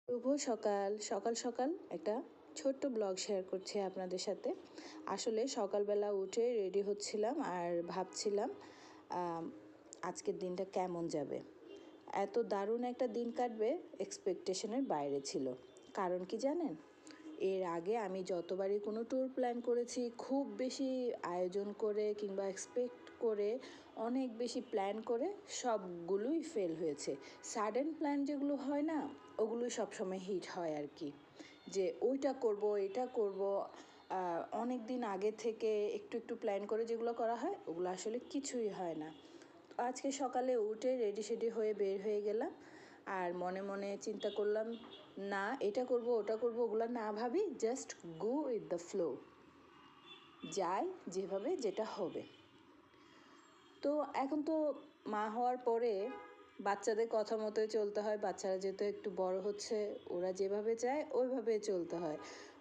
শুভ সকাল সকাল সকাল একটা ছোট্ট ব্লগ শেয়ার করছি আপনাদের সাথে। আসলে সকালবেলা উঠে রেডি হচ্ছিলাম আর ভাবছিলাম আজকের দিনটা কেমন যাবে। এত দারুণ একটা দিন কাটবে এক্সপেকটেশনের বাইরে ছিল। কারণ কি জানেন, এর আগে আমি যতবারই কোনো ট্যুর প্ল্যান করেছি খুব বেশি আয়োজন করে কিংবা এক্সপেক্ট করে অনেক বেশি প্ল্যান করে সবগুলোই ফেল হয়েছে। সাডেন প্ল্যান যেগুলো হয় না, ওগুলোই সবসময় হিট হয় আর কি। যে ওইটা করব এটা করব, অনেক দিন আগে থেকে একটু একটু প্ল্যান করে যেগুলো করা হয় ওগুলো আসলে কিছুই হয় না। আজকে সকালে উঠে রেডি সেডি হয়ে বের হয়ে গেলাম আর মনে মনে চিন্তা করলাম, না এটা করব ওটা করব ওগুলো না ভাবি, just go with the flow, যাই যেভাবে যেটা হবে। তো এখন তো মা হওয়ার পরে বাচ্চাদের কথা মতোই চলতে হয়। বাচ্চারা যেহেতু একটু বড় হচ্ছে, ওরা যেভাবে চায় ওইভাবে চলতে হয়।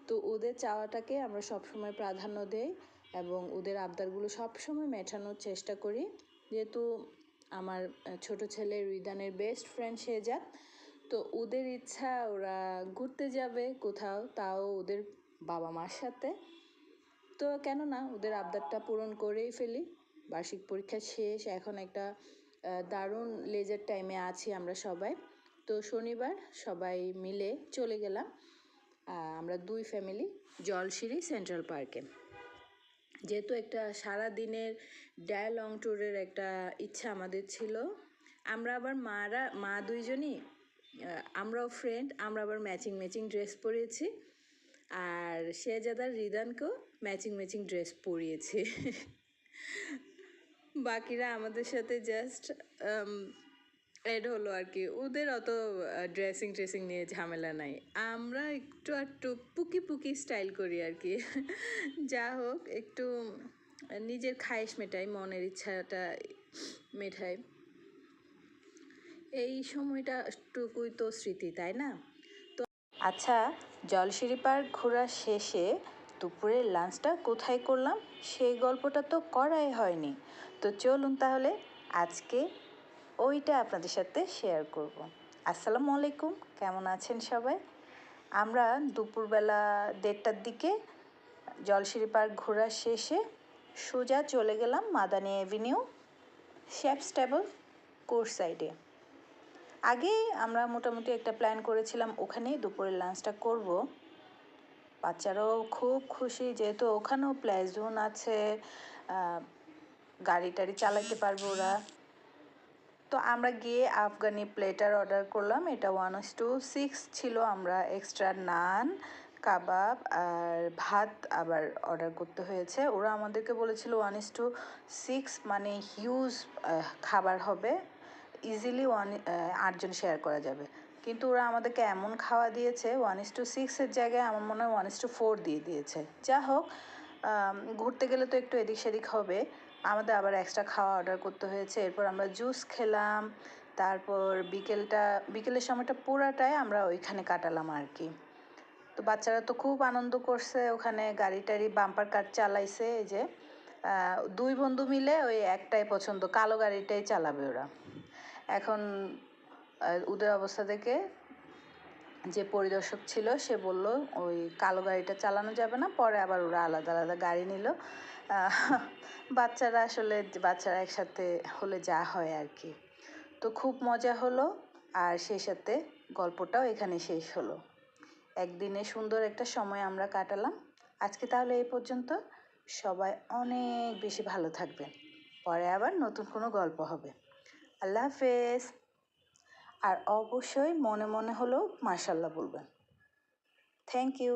তো ওদের চাওয়াটাকে আমরা সবসময় প্রাধান্য দেই এবং ওদের আবদারগুলো সবসময় মেটানোর চেষ্টা করি। যেহেতু আমার ছোট ছেলে রিদানের বেস্ট ফ্রেন্ড সে যাক, তো ওদের ইচ্ছা ওরা ঘুরতে যাবে কোথাও, তাও ওদের বাবা মার সাথে। তো কেন না ওদের আবদারটা পূরণ করেই ফেলি। বার্ষিক পরীক্ষা শেষ, এখন একটা দারুণ লেজার টাইমে আছি আমরা সবাই। তো শনিবার সবাই মিলে চলে গেলাম আমরা দুই ফ্যামিলি জলশিরি সেন্ট্রাল পার্কে। যেহেতু একটা সারা দিনের লং ট্যুরের একটা ইচ্ছা আমাদের ছিল। আমরা আবার মা দুইজনই, আমরাও ফ্রেন্ড, আমরা আবার ম্যাচিং ম্যাচিং ড্রেস পরেছি আর শেহজাদার রিদানকেও ম্যাচিং ম্যাচিং ড্রেস পরিয়েছে। বাকিরা আমাদের সাথে জাস্ট এড হলো আর কি। ওদের অত ড্রেসিং নিয়ে ঝামেলা নাই, আমরা একটু পুকি পুকি স্টাইল করি আর কি। যা হোক, একটু নিজের খায়েশ মেটাই, মনের ইচ্ছাটা মেটাই। এই সময়টা টুকুই তো স্মৃতি, তাই না? তো আচ্ছা, জলশিরি পার্ক ঘোরা শেষে দুপুরের লাঞ্চটা কোথায় করলাম সেই গল্পটা তো করাই হয়নি। তো চলুন তাহলে আজকে ওইটা আপনাদের সাথে শেয়ার করব। আসসালামু আলাইকুম, কেমন আছেন সবাই? আমরা দুপুরবেলা 1:30টার দিকে জলশিরি পার্ক ঘোরা শেষে সোজা চলে গেলাম Madani avenue chefs table court সাইডে। আগে আমরা মোটামুটি একটা প্ল্যান করেছিলাম ওখানেই দুপুরের লাঞ্চটা করব। বাচ্চারাও খুব খুশি, যেহেতু ওখানেও প্লে জোন আছে, গাড়ি টাড়ি চালাতে পারবে ওরা। তো আমরা গিয়ে আফগানি প্লেটার অর্ডার করলাম, এটা 1:6 ছিল। আমরা এক্সট্রা নান, কাবাব আর ভাত আবার অর্ডার করতে হয়েছে। ওরা আমাদেরকে বলেছিল 1:6 মানে হিউজ খাবার হবে, ইজিলি 8 জন শেয়ার করা যাবে। কিন্তু ওরা আমাদেরকে এমন খাওয়া দিয়েছে, 1:6-এর জায়গায় আমার মনে হয় 1:4 দিয়ে দিয়েছে। যা হোক, ঘুরতে গেলে তো একটু এদিক সেদিক হবে, আমাদের আবার এক্সট্রা খাওয়া অর্ডার করতে হয়েছে। এরপর আমরা জুস খেলাম, তারপর বিকেলের সময়টা পুরাটাই আমরা ওইখানে কাটালাম আর কি। তো বাচ্চারা তো খুব আনন্দ করছে, ওখানে গাড়ি টাড়ি বাম্পার কার চালাইছে। এই যে দুই বন্ধু মিলে ওই একটাই পছন্দ, কালো গাড়িটাই চালাবে ওরা। এখন ওদের অবস্থা দেখে যে পরিদর্শক ছিল সে বলল ওই কালো গাড়িটা চালানো যাবে না, পরে আবার ওরা আলাদা আলাদা গাড়ি নিল। বাচ্চারা একসাথে হলে যা হয় আর কি। তো খুব মজা হলো, আর সেই সাথে গল্পটাও এখানে শেষ হলো। একদিনে সুন্দর একটা সময় আমরা কাটালাম। আজকে তাহলে এই পর্যন্ত। সবাই অনেক বেশি ভালো থাকবেন, পরে আবার নতুন কোনো গল্প হবে। আল্লাহ হাফেজ। আর অবশ্যই মনে মনে হলেও মাশাআল্লাহ বলবেন। Thank you.